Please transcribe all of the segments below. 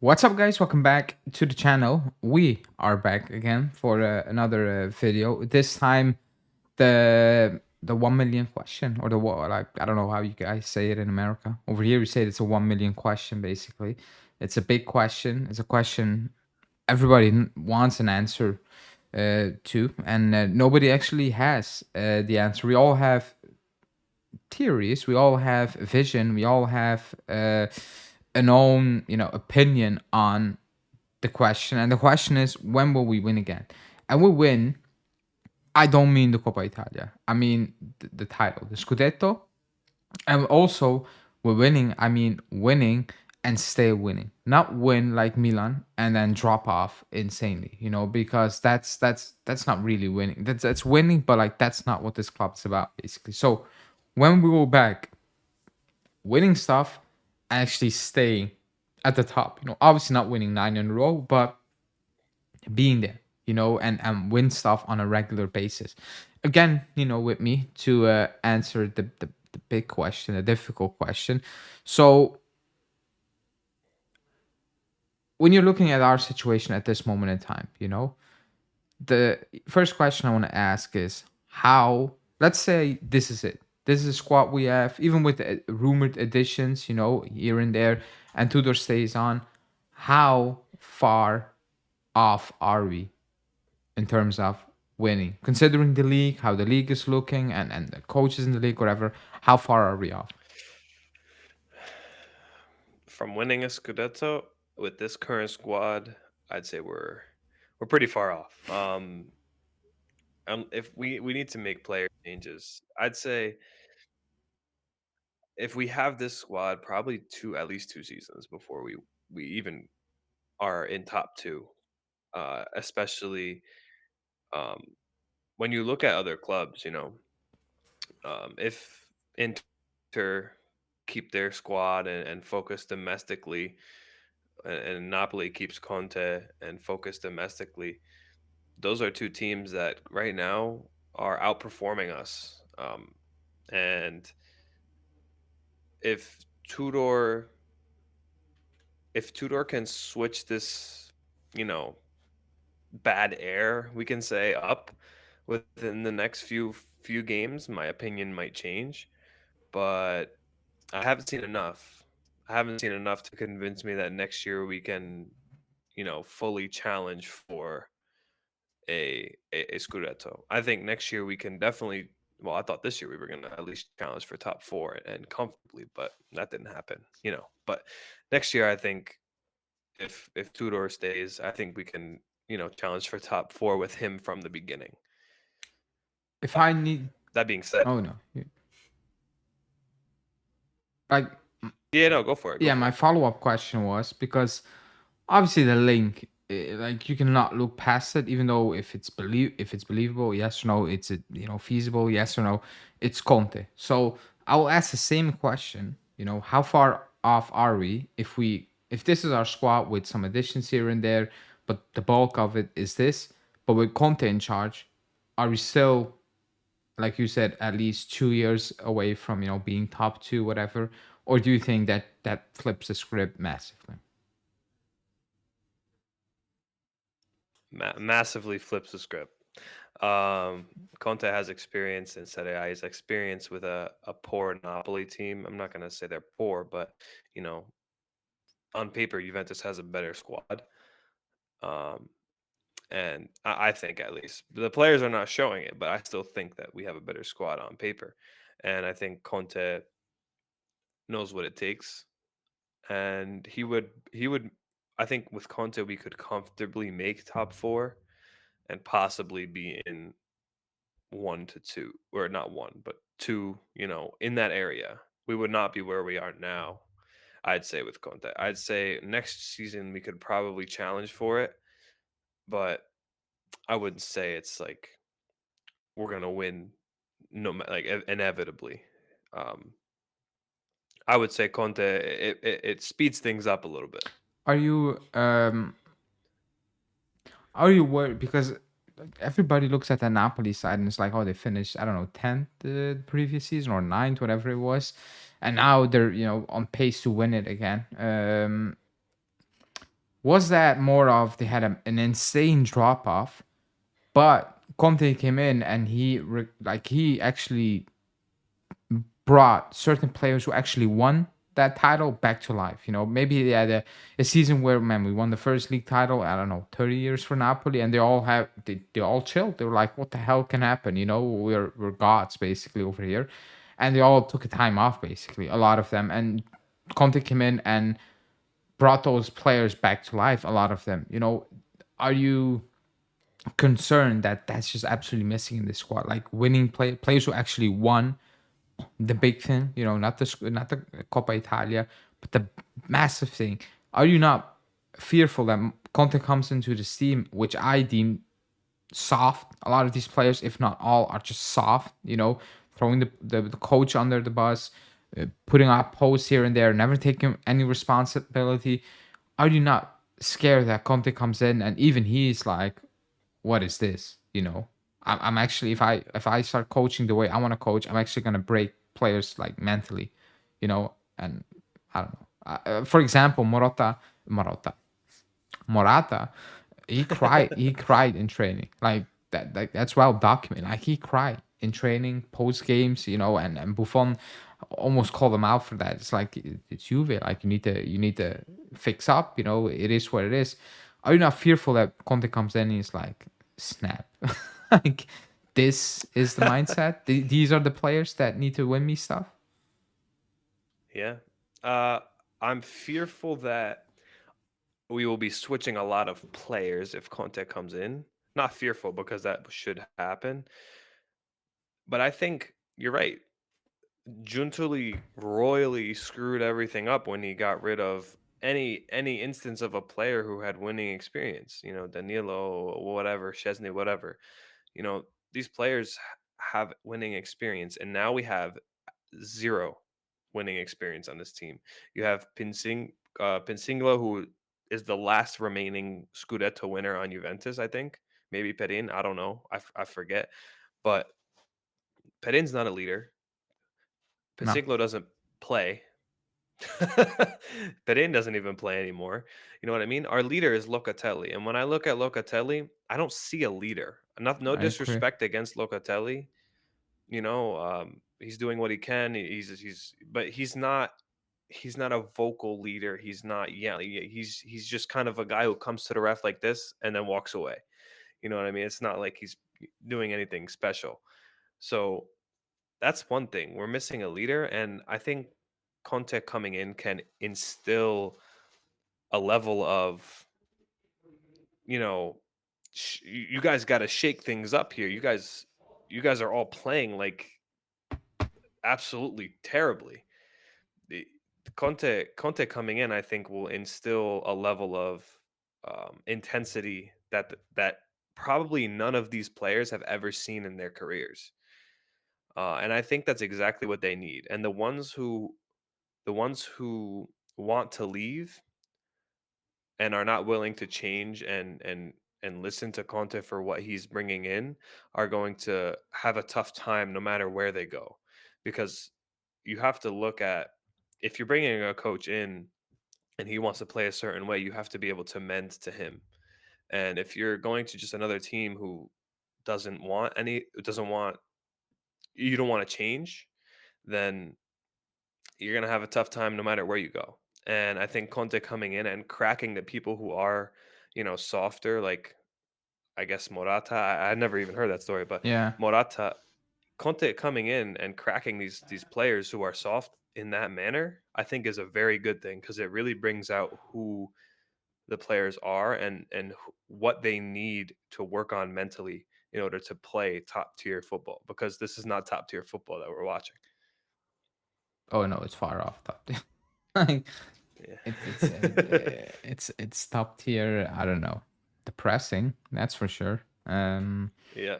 What's up, guys? Welcome back to the channel. We are back again for another video. This time, the 1 million question, or like I don't know how you guys say it in America. Over here, we say it's a 1 million question. Basically, it's a big question. It's a question everybody wants an answer to, and nobody actually has the answer. We all have theories, we all have a vision, we all have an own opinion on the question. And the question is, when will we win again? And we win, I don't mean the Coppa Italia, I mean the title, the Scudetto. And also, we're winning, I mean winning and stay winning, not win like Milan and then drop off insanely, because that's not really winning. That's winning, but like that's not what this club's about, basically. So when we go back winning stuff and actually staying at the top, obviously not winning 9 in a row, but being there, and win stuff on a regular basis. Again, with me to answer the big question, the difficult question. So when you're looking at our situation at this moment in time, the first question I want to ask is how, let's say this is it. This is a squad we have, even with the rumored additions, here and there, and Tudor stays on. How far off are we in terms of winning, considering the league, how the league is looking, and the coaches in the league, whatever? How far are we off? From winning a Scudetto with this current squad, I'd say we're pretty far off. If we need to make player changes, I'd say if we have this squad, probably at least 2 seasons before we even are in top two. Especially um, when you look at other clubs, if Inter keep their squad and focus domestically, and Napoli keeps Conte and focus domestically, those are two teams that right now are outperforming us. And if Tudor, if Tudor can switch this, you know, bad air, we can say, up within the next few games, my opinion might change. But I haven't seen enough. I haven't seen enough to convince me that next year we can, fully challenge for a Scudetto. I think next year we can definitely. Well, I thought this year we were going to at least challenge for top four and comfortably, but that didn't happen. But next year I think if Tudor stays, I think we can challenge for top four with him from the beginning. If But I need, that being said, oh no, like, yeah, no, go for it, go yeah, for my it. follow-up question was, because obviously the link, like you cannot look past it, even though if it's believable, yes or no, it's feasible, yes or no, it's Conte. So I will ask the same question. How far off are we if this is our squad with some additions here and there, but the bulk of it is this, but with Conte in charge, are we still, like you said, at least 2 years away from being top two, whatever? Or do you think that that flips the script massively? Massively flips the script. Um, Conte has experience in Serie A. He's experience with a poor Napoli team. I'm not going to say they're poor, but you know, on paper, Juventus has a better squad. Um, and I think at least the players are not showing it, but I still think that we have a better squad on paper. And I think Conte knows what it takes, and he would. I think with Conte we could comfortably make top four and possibly be in one to two, or not one, but two, in that area. We would not be where we are now, I'd say, with Conte. I'd say next season we could probably challenge for it, but I wouldn't say it's like we're going to win inevitably. Um, I would say Conte, it speeds things up a little bit. Are you worried because like, everybody looks at the Napoli side and it's like, oh, they finished, I don't know, 10th the previous season or ninth, whatever it was, and now they're on pace to win it again. Was that more of they had an insane drop off, but Conte came in and he actually brought certain players who actually won that title back to life. You know, maybe they had a season where, man, we won the first league title, I don't know, 30 years for Napoli, and they all chilled. They were like, what the hell can happen? You know, we're gods basically over here. And they all took a time off, basically, a lot of them. And Conte came in and brought those players back to life, a lot of them. You know, are you concerned that that's just absolutely missing in this squad? Like winning players who actually won the big thing, you know, not the Coppa Italia, but the massive thing. Are you not fearful that Conte comes into this team, which I deem soft? A lot of these players, if not all, are just soft. You know, throwing the coach under the bus, putting up posts here and there, never taking any responsibility. Are you not scared that Conte comes in and even he's like, what is this? You know, I'm actually if I start coaching the way I want to coach, I'm actually gonna break players like mentally, you know. And I don't know. For example, Morata, Morata, he cried. He cried in training. Like that. Like that's well documented. Like he cried in training, post games, you know. And Buffon almost called him out for that. It's like it's Juve. Like you need to fix up. You know, it is what it is. Are you not fearful that Conte comes in and he's like, snap, like this is the mindset. These are the players that need to win me stuff. Yeah. Uh, I'm fearful that we will be switching a lot of players if Conte comes in. Not fearful because that should happen, but I think you're right. Giuntoli royally screwed everything up when he got rid of any instance of a player who had winning experience. You know, Danilo, whatever, Chesney, whatever. You know, these players have winning experience, and now we have zero winning experience on this team. You have Pinsingla, who is the last remaining Scudetto winner on Juventus, I think. Maybe Perin, I don't know. I forget. But Perin's not a leader. No, Pinsinglo doesn't play. Perin doesn't even play anymore. You know what I mean? Our leader is Locatelli. And when I look at Locatelli, I don't see a leader. No I agree. disrespect against Locatelli. You know, he's doing what he can. But he's not a vocal leader. He's not he's just kind of a guy who comes to the ref like this and then walks away. You know what I mean? It's not like he's doing anything special. So that's one thing. We're missing a leader, and I think Conte coming in can instill a level of, you know, you guys got to shake things up here. You guys are all playing like absolutely terribly. The Conte coming in, I think, will instill a level of intensity that probably none of these players have ever seen in their careers. And I think that's exactly what they need. And the ones who want to leave and are not willing to change and listen to Conte for what he's bringing in are going to have a tough time no matter where they go, because you have to look at, if you're bringing a coach in and he wants to play a certain way, you have to be able to mend to him. And if you're going to just another team who doesn't want, you don't want to change, then you're going to have a tough time no matter where you go. And I think Conte coming in and cracking the people who are, you know, softer, like I guess Morata. I never even heard that story, but Yeah. Morata, Conte coming in and cracking these players who are soft in that manner, I think is a very good thing, because it really brings out who the players are and what they need to work on mentally in order to play top tier football, because this is not top tier football that we're watching. Oh no, it's far off top tier. Like Yeah. it's top tier. I don't know, depressing. That's for sure. Yeah.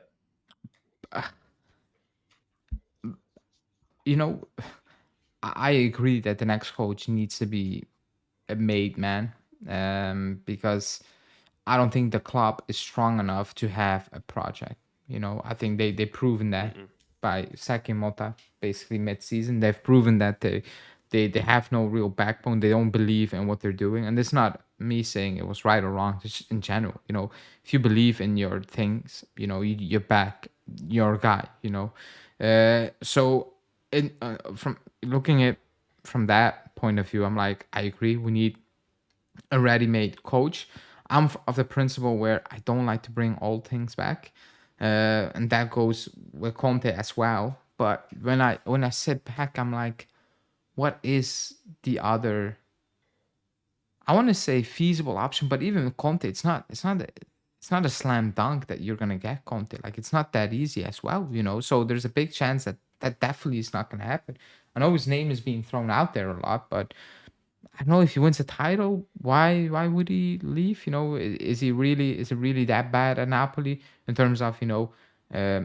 You know, I agree that the next coach needs to be a made man, because I don't think the club is strong enough to have a project. You know, I think they proven that Mm-mm. by sacking Mota basically mid season. They've proven that They have no real backbone. They don't believe in what they're doing, and it's not me saying it was right or wrong. Just in general, if you believe in your things, you back your guy. So from looking at from that point of view, I'm like, I agree. We need a ready-made coach. I'm of the principle where I don't like to bring old things back, and that goes with Conte as well. But when I sit back, I'm like, what is the other? I want to say feasible option, but even with Conte, it's not a slam dunk that you're gonna get Conte. Like it's not that easy as well. So there's a big chance that that definitely is not gonna happen. I know his name is being thrown out there a lot, but I don't know if he wins a title. Why would he leave? Is he really that bad at Napoli in terms of uh,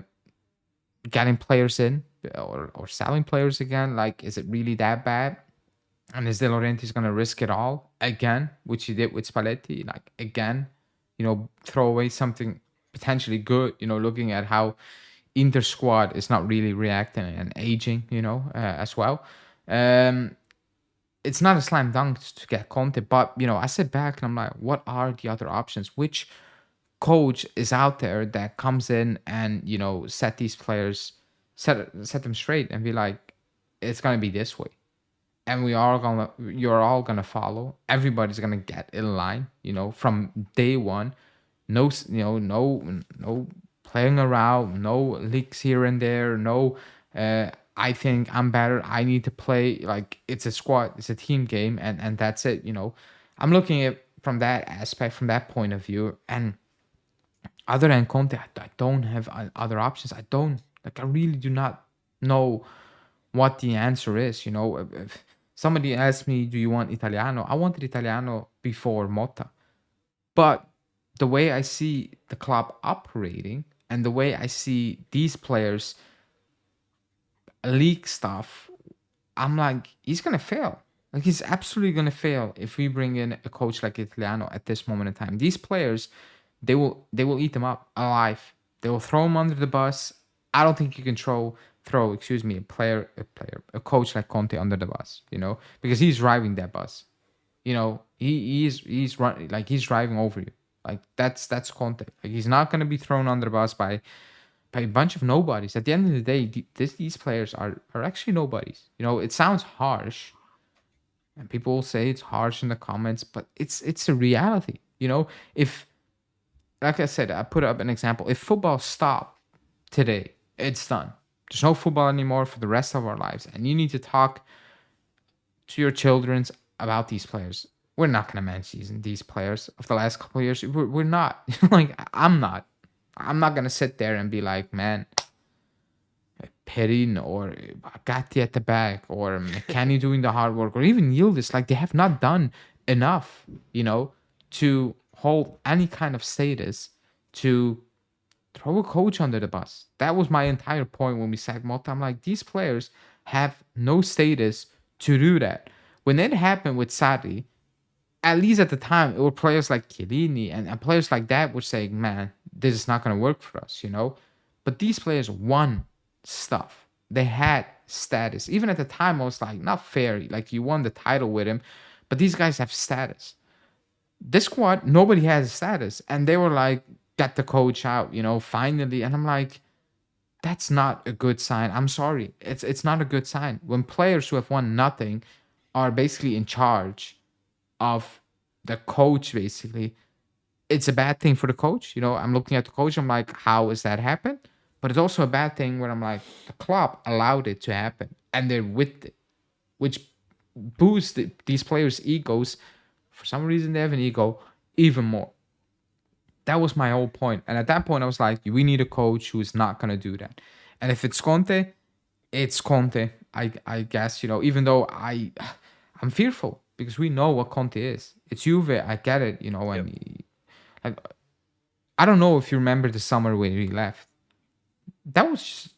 getting players in or selling players again? Like, is it really that bad? And is De Laurentiis going to risk it all again, which he did with Spalletti? Like again, throw away something potentially good. Looking at how Inter squad is not really reacting and aging. As well. Um, it's not a slam dunk to get Conte, but I sit back and I'm like, what are the other options? Which coach is out there that comes in and set these players, set them straight and be like, it's gonna be this way, and you're all gonna follow. Everybody's gonna get in line, from day one. No playing around, no leaks here and there, no. I think I'm better. I need to play like it's a squad, it's a team game, and that's it. I'm looking at from that aspect, from that point of view, and other than Conte, I don't have other options. I don't like. I really do not know what the answer is. If somebody asked me, "Do you want Italiano?" I wanted Italiano before Motta, but the way I see the club operating and the way I see these players leak stuff, I'm like, he's gonna fail. Like he's absolutely gonna fail if we bring in a coach like Italiano at this moment in time. These players, they will eat them up alive. They will throw them under the bus. I don't think you can throw excuse me a coach like Conte under the bus. Because he's driving that bus. He's driving over you. Like that's Conte. Like he's not gonna be thrown under the bus by a bunch of nobodies. At the end of the day, these players are actually nobodies. It sounds harsh, and people will say it's harsh in the comments, but it's a reality. If like I said, I put up an example. If football stopped today, it's done. There's no football anymore for the rest of our lives, and you need to talk to your childrens about these players. We're not gonna manage these players of the last couple of years. We're not. Like I'm not. I'm not gonna sit there and be like, man, Perin or Gatti at the back or McKennie doing the hard work or even Yildiz, like they have not done enough, to hold any kind of status to throw a coach under the bus. That was my entire point when we sacked Motta. I'm like, these players have no status to do that. When it happened with Sarri, at least at the time, it were players like Chiellini and players like that were saying, man, this is not going to work for us. But these players won stuff. They had status. Even at the time, I was like, not fair. Like, you won the title with him, but these guys have status. This squad, nobody has status. And they were like, get the coach out, finally. And I'm like, that's not a good sign. I'm sorry. It's not a good sign. When players who have won nothing are basically in charge of the coach, basically, it's a bad thing for the coach. I'm looking at the coach. I'm like, how has that happened? But it's also a bad thing where I'm like, the club allowed it to happen and they're with it, which boosts these players' egos. For some reason, they have an ego even more. That was my whole point. And at that point, I was like, we need a coach who is not going to do that. And if it's Conte, it's Conte. I guess, even though I'm fearful because we know what Conte is. It's Juve. I get it, Yep. and like I don't know if you remember the summer when he left. That was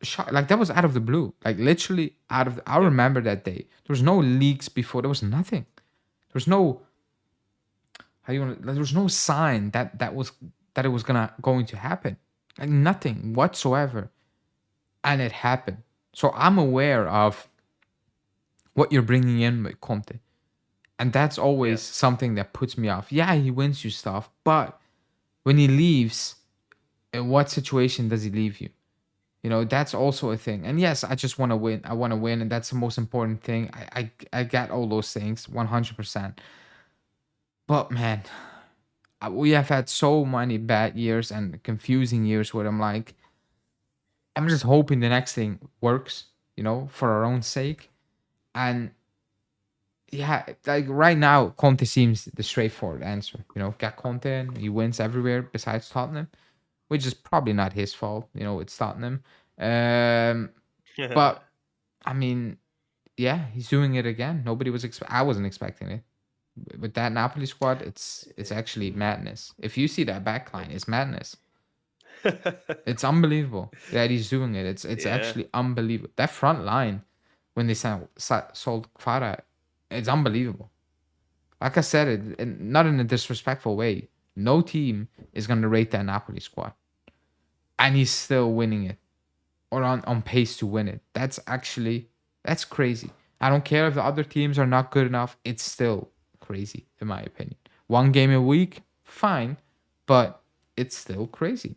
just like that was out of the blue. Like literally out of I Yep. remember that day. There was no leaks before. There was nothing. There was no there was no sign that it was going to happen. Like nothing whatsoever. And it happened. So I'm aware of what you're bringing in with Conte. And that's always Yeah. something that puts me off. Yeah, he wins you stuff, but when he leaves, in what situation does he leave you? That's also a thing. And yes, I just want to win. I want to win, and that's the most important thing. I get all those things 100%. But man, we have had so many bad years and confusing years where I'm like, I'm just hoping the next thing works, for our own sake. And yeah, like right now, Conte seems the straightforward answer. Get Conte in, he wins everywhere besides Tottenham, which is probably not his fault. It's Tottenham. Um, but I mean, yeah, he's doing it again. Nobody was I wasn't expecting it. With that Napoli squad, it's actually madness. If you see that backline, it's madness. It's unbelievable that he's doing it. It's Yeah. actually unbelievable. That front line, when they sold Kvara, it's unbelievable. Like I said, not in a disrespectful way. No team is going to rate that Napoli squad, and he's still winning it, or on pace to win it. That's crazy. I don't care if the other teams are not good enough. It's still crazy, in my opinion. One game a week, fine, but it's still crazy.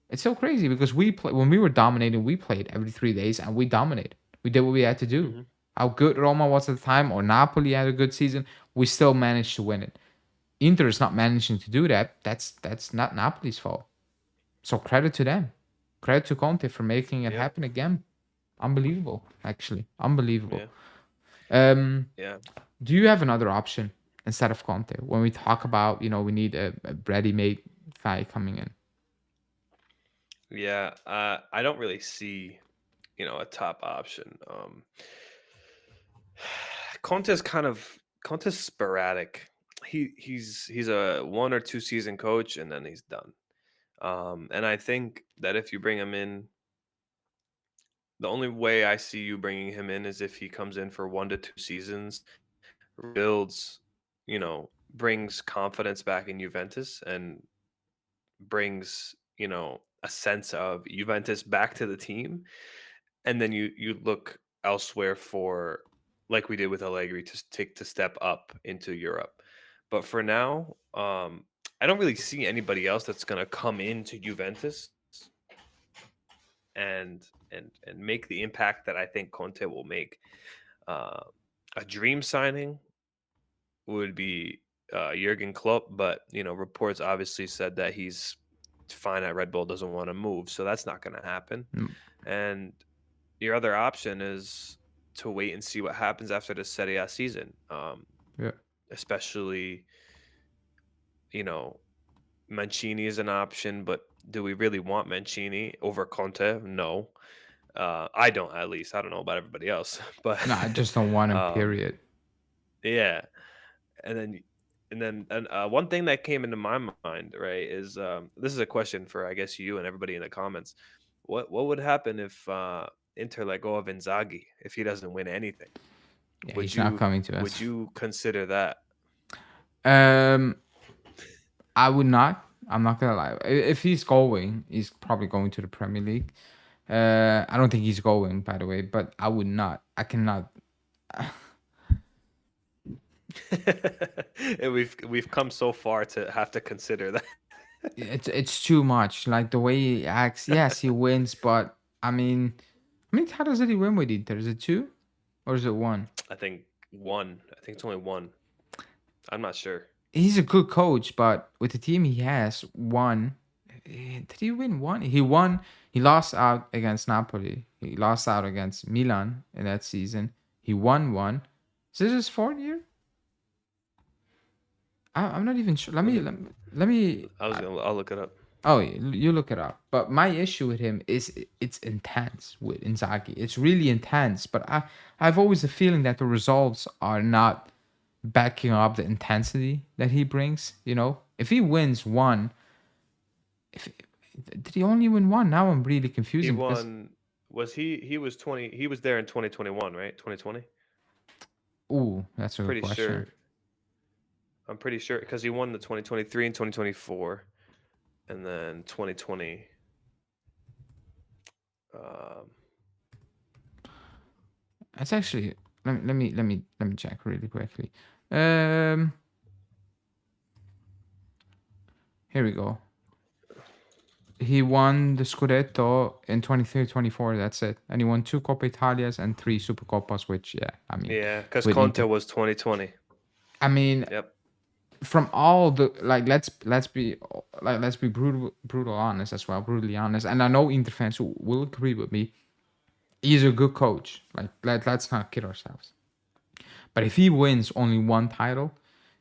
It's so crazy because when we were dominating, we played every 3 days and we dominated. We did what we had to do. Mhm. How good Roma was at the time, or Napoli had a good season, we still managed to win it. Inter is not managing to do that. That's not Napoli's fault. So credit to them. Credit to Conte for making it Yep. happen again. Unbelievable, actually. Unbelievable. Yeah. Um, Yeah. do you have another option instead of Conte when we talk about, we need a ready-made guy coming in? Yeah. I don't really see, a top option. Conte's kind of Conte's sporadic. He's a 1 or 2 season coach and then he's done. And I think that if you bring him in, the only way I see you bringing him in is if he comes in for 1 to 2 seasons, builds, brings confidence back in Juventus and brings, a sense of Juventus back to the team, and then you look elsewhere for, like we did with Allegri, to take to step up into Europe. But for now, I don't really see anybody else that's going to come into Juventus and make the impact that I think Conte will make. Uh, a dream signing would be Jurgen Klopp, but reports obviously said that he's fine at Red Bull, doesn't want to move, so that's not going to happen. Mm, And your other option is to wait and see what happens after the Serie A season. yeah. Especially, you know, Mancini is an option, but do we really want Mancini over Conte? No. I don't, at least. I don't know about everybody else, but No, I just don't want him, um, period. yeah. And then, one thing that came into my mind, right, is this is a question for, I guess, you and everybody in the comments. What would happen if Inter let go of Inzaghi if he doesn't win anything? Yeah, Would he's not you coming to would us. you consider that? Um, I would not. I'm not gonna lie. If he's going, he's probably going to the Premier League. I don't think he's going, by the way, but I would not. I cannot. And we've come so far to have to consider that. It's too much. Like the way he acts. Yes, he wins, but how many titles did he win with Inter? Is it two or is it one? I think one. I think it's only one. I'm not sure. He's a good coach, but with the team he has, one. Did he win one? He won. He lost out against Napoli. He lost out against Milan in that season. He won one. Is this his fourth year? I'm not even sure. Let Let me me. let me. Let me I'll look it up. oh, you look it up. But my issue with him is it's intense with Inzaghi. It's really intense. But I've always a feeling that the results are not backing up the intensity that he brings. If he wins one, if did he only win one? Now I'm really He confusing because won. Was he was 20? He was there in 2021, right? 2020. ooh, that's a good Pretty question. sure. I'm pretty sure because he won the 2023 and 2024, and then 2020. Um, That's actually. let me check really quickly. Um, Here we go. He won the Scudetto in 23-24. That's it, and he won two Coppa Italias and three Supercoppas. Which, yeah, I mean, Yeah, because with Conte Inter, was 2020. I mean, Yep. from all the like, let's be brutal honest as well, brutally honest. And I know Inter fans who will agree with me. He's a good coach. Like, let's not kid ourselves. But if he wins only one title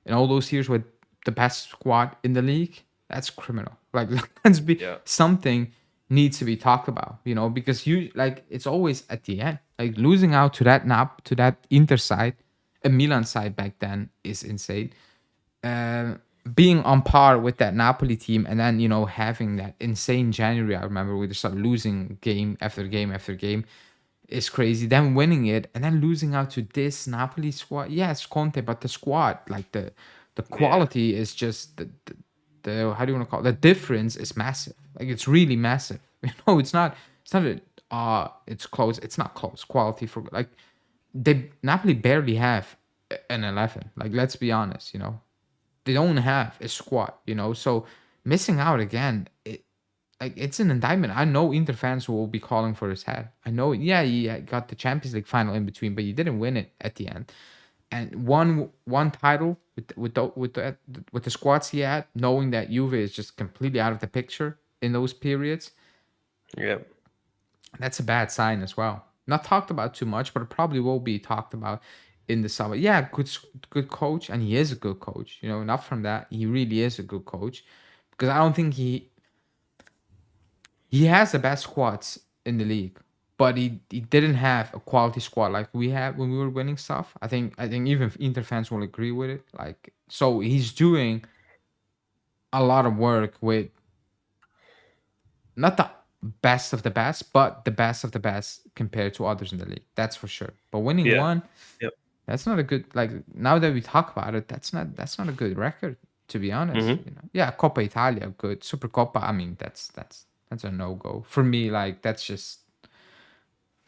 in all those years with the best squad in the league, that's criminal. Like, let's be Yeah. something needs to be talked about, because you like it's always at the end. Like, losing out to that Inter side, a Milan side back then is insane. Uh, Being on par with that Napoli team, and then having that insane January. I remember we just started losing game after game after game is crazy. Then winning it and then losing out to this Napoli squad. Yes, Conte, but the squad, like the Yeah. quality is just the how do you want to call it? The difference is massive. Like, it's really massive. It's not it's close. It's not close. Quality for like they Napoli barely have an 11. Like, let's be honest. They don't have a squad. So missing out again. Like, it's an indictment. I know Inter fans will be calling for his head. I know, yeah, he got the Champions League final in between, but you didn't win it at the end. And one title with the squads he had, knowing that Juve is just completely out of the picture in those periods, Yep. that's a bad sign as well. Not talked about too much, but it probably will be talked about in the summer. Yeah, good coach, and he is a good coach. Not from that, he really is a good coach, because I don't think he has the best squads in the league, but he didn't have a quality squad like we had when we were winning stuff. I think even Inter fans will agree with it. Like, so he's doing a lot of work with not the best of the best, but the best of the best compared to others in the league. That's for sure. But winning Yeah. one, Yep. that's not a good, like, now that we talk about it, that's not a good record, to be honest. Hmm. Yeah, Coppa Italia, good. Super Coppa, I mean, that's a no go for me. Like, that's just,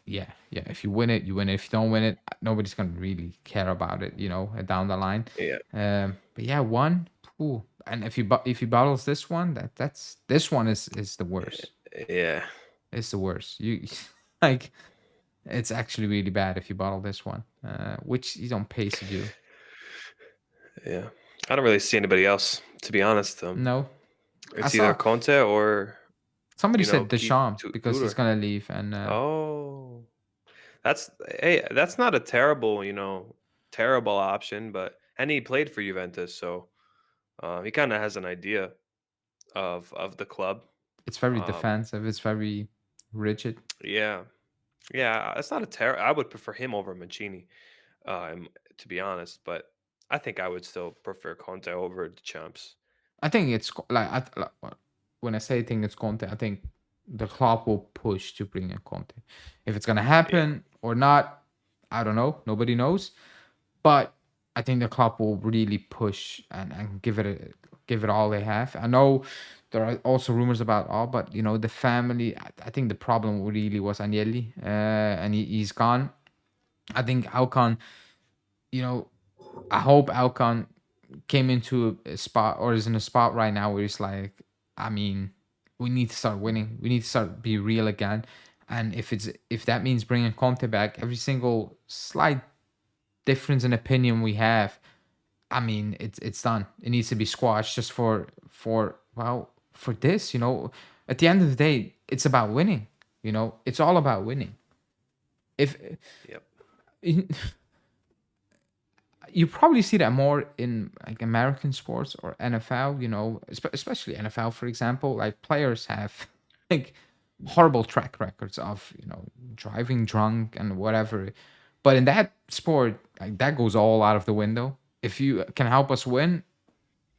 yeah, yeah. If you win it, you win it. If you don't win it, nobody's gonna really care about it, down the line. Yeah. But yeah, one, ooh. And if he bottles this one, this one is the worst. Yeah. It's the worst. You like, it's actually really bad if you bottle this one, which you don't pay to do. Yeah. I don't really see anybody else, to be honest. No, I It's either saw Conte or somebody said keep Deschamps because he's Tudor. gonna leave, and Oh, that's hey, that's not a terrible, terrible option, but and he played for Juventus, so he kind of has an idea of the club. it's very Um, defensive. It's very rigid. yeah, yeah, it's not a terror. I would prefer him over Mancini, to be honest, but I think I would still prefer Conte over the champs. I think it's like, when I say I think it's Conte, I think the club will push to bring in Conte. If it's gonna Yeah, happen or not, I don't know. Nobody knows. But I think the club will really push and give it all they have. I know there are also rumors about all, but the family. I think the problem really was Agnelli, and he's gone. I think Alcon. You know, I hope Alcon came into a spot or is in a spot right now where he's like, I mean, we need to start winning. We need to start be real again. And if that means bringing Conte back, every single slight difference in opinion we have, I mean, it's done. It needs to be squashed just for this. At the end of the day, it's about winning. It's all about winning. If yep, you probably see that more in like American sports or NFL, especially NFL, for example. Like, players have like horrible track records of driving drunk and whatever. But in that sport, like, that goes all out of the window. If you can help us win,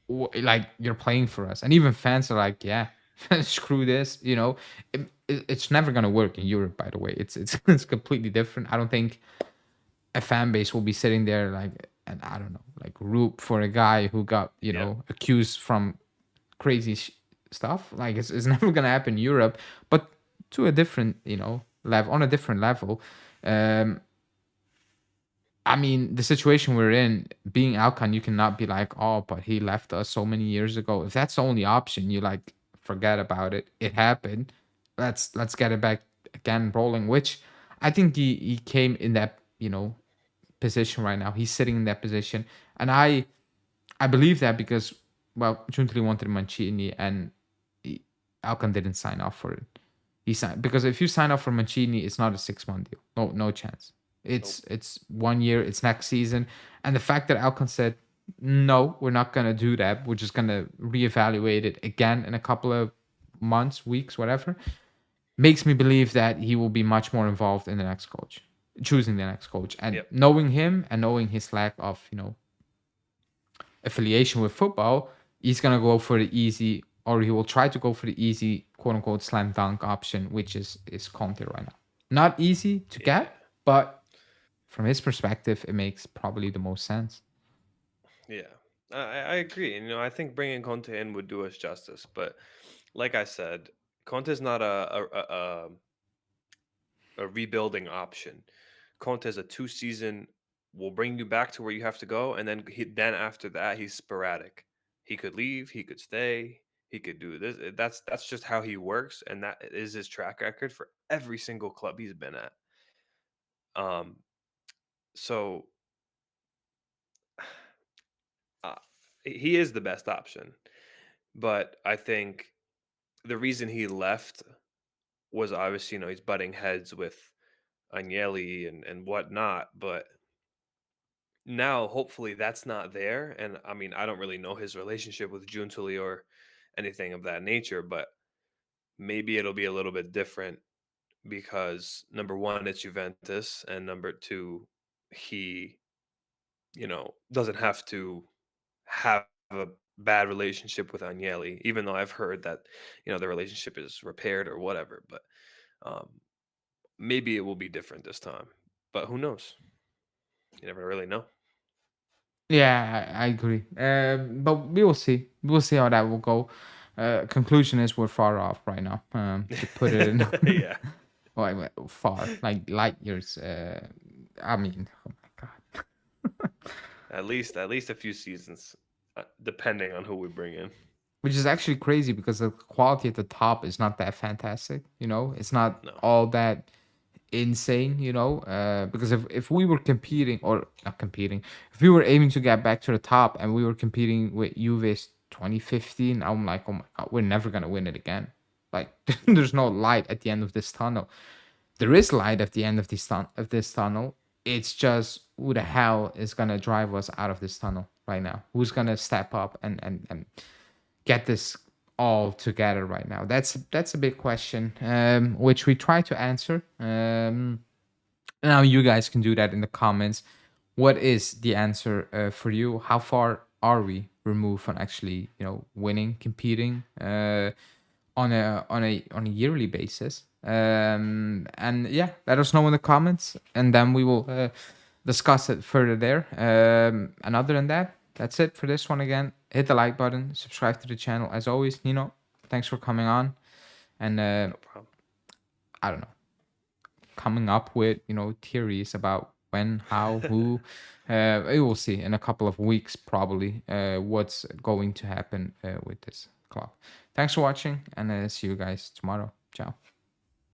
like, you're playing for us, and even fans are like, yeah, screw this. It's never gonna work in Europe. By the way, it's it's completely different. I don't think a fan base will be sitting there like, and I don't know, like, root for a guy who got yep, accused from crazy stuff. Like, it's never gonna happen in Europe, but to a different level, on a different level. Um, I mean, the situation we're in, being Alcon, you cannot be like, oh, but he left us so many years ago. If that's the only option, you like forget about it. It happened. Let's get it back again rolling. Which I think he came in that position right now. He's sitting in that position, and I believe that because well, Giuntoli wanted Mancini, and he, Alcon didn't sign off for it. He signed because if you sign up for Mancini, it's not a 6 month deal. No chance. Nope. It's 1 year. It's next season, and the fact that Alcon said no, we're not gonna do that. We're just gonna reevaluate it again in a couple of months, weeks, whatever, makes me believe that he will be much more involved in the next coach, choosing the next coach, and Yep. knowing him and knowing his lack of affiliation with football, he's gonna go for the easy, or he will try to go for the easy, quote unquote, slam dunk option, which is Conte right now. Not easy to Yeah. get, but from his perspective, it makes probably the most sense. Yeah. I agree. And, I think bringing Conte in would do us justice. But like I said, Conte is not a rebuilding option. Conte is a 2 season, will bring you back to where you have to go, and then after that he's sporadic. He could leave, he could stay, he could do this. That's just how he works, and that is his track record for every single club he's been at. Um, so uh, he is the best option, but I think the reason he left was obviously he's butting heads with Agnelli and whatnot, but now hopefully that's not there. And I mean, I don't really know his relationship with Giuntoli or anything of that nature, but maybe it'll be a little bit different because number one, it's Juventus, and number two, he doesn't have to have a bad relationship with Agnelli, even though I've heard that the relationship is repaired or whatever. But um, maybe it will be different this time, but who knows? You never really know. Yeah, I agree. But we will see. We will see how that will go. Conclusion is we're far off right now. To put it in, Yeah. well, far like light years. I mean, oh my god. At least a few seasons, depending on who we bring in. Which is actually crazy because the quality at the top is not that fantastic. It's not No. all that insane. Because if we were competing or not competing, if we were aiming to get back to the top and we were competing with Juve's 2015, I'm like, oh my god, we're never gonna win it again. Like, there's no light at the end of this tunnel. There is light at the end of this tunnel. It's just who the hell is gonna drive us out of this tunnel right now? Who's gonna step up and get this all together right now? That's a big question, which we try to answer. Now you guys can do that in the comments. What is the answer for you? How far are we removed from actually, winning, competing on a yearly basis? And yeah, let us know in the comments, and then we will discuss it further there. And other than that, that's it for this one again. Hit the like button, subscribe to the channel. As always, Nino, thanks for coming on. And No problem. I don't know, coming up with theories about when, how, who. We will see in a couple of weeks probably what's going to happen with this club. Thanks for watching, and see you guys tomorrow. Ciao.